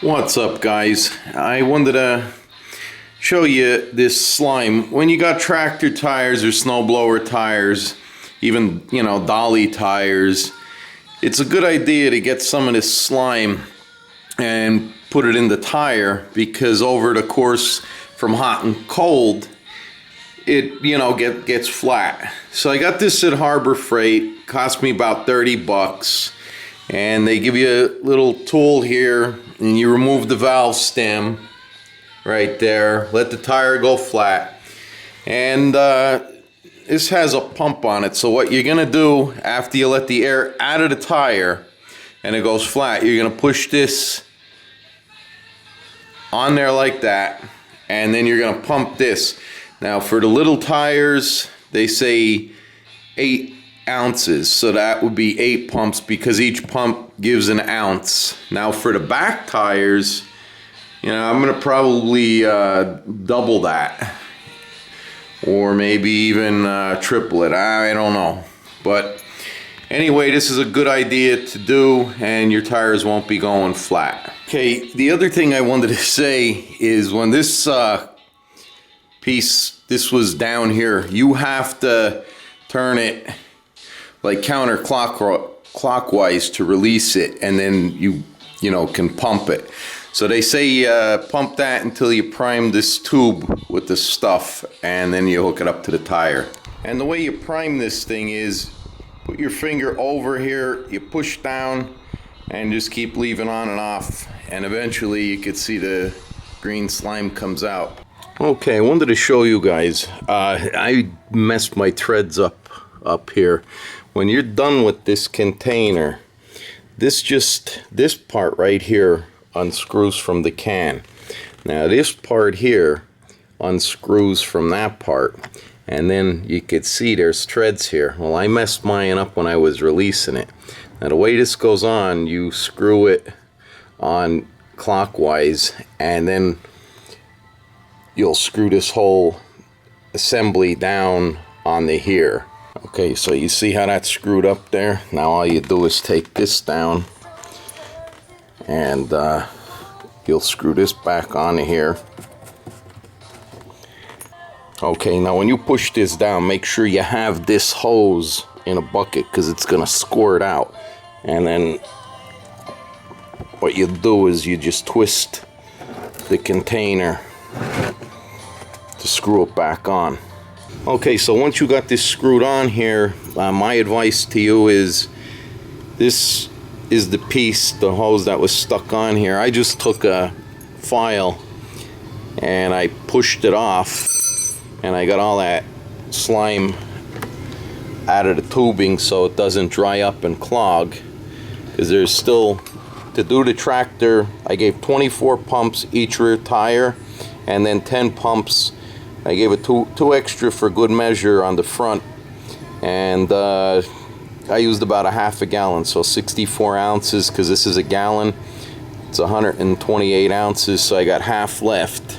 What's up, guys? I wanted to show you this slime. When you got tractor tires or snowblower tires, even, dolly tires, it's a good idea to get some of this slime and put it in the tire, because over the course from hot and cold, it gets flat. So I got this at Harbor Freight. Cost me about 30 bucks. And they give you a little tool here, and you remove the valve stem right there, let the tire go flat, and this has a pump on it. So what you're gonna do after you let the air out of the tire and it goes flat, you're gonna push this on there like that, and then you're gonna pump this. Now for the little tires, they say 8 ounces, so that would be 8 pumps, because each pump gives an ounce. Now for the back tires, I'm gonna probably double that, or maybe even triple it. I don't know, but anyway, this is a good idea to do, and your tires won't be going flat. Okay, the other thing I wanted to say is, when this this was down here, you have to turn it like counterclockwise to release it, and then you can pump it. So they say pump that until you prime this tube with the stuff, and then you hook it up to the tire. And the way you prime this thing is, put your finger over here, you push down, and just keep leaving on and off, and eventually you can see the green slime comes out. Okay, I wanted to show you guys, I messed my threads up here. When you're done with this container, this part right here unscrews from the can. Now this part here unscrews from that part, and then you could see there's threads here. Well, I messed mine up when I was releasing it. Now the way this goes on, you screw it on clockwise, and then you'll screw this whole assembly down on the here. Okay, so you see how that's screwed up there? Now all you do is take this down, and you'll screw this back onto here. Okay, now when you push this down, make sure you have this hose in a bucket, because it's gonna squirt out. And then what you do is you just twist the container to screw it back on. Okay, so once you got this screwed on here, my advice to you is, this is the piece, the hose that was stuck on here. I just took a file and I pushed it off, and I got all that slime out of the tubing so it doesn't dry up and clog, because there's still, to do the tractor, I gave 24 pumps each rear tire, and then 10 pumps. I gave it two extra for good measure on the front, and I used about a half a gallon, so 64 ounces, because this is a gallon. It's 128 ounces, so I got half left.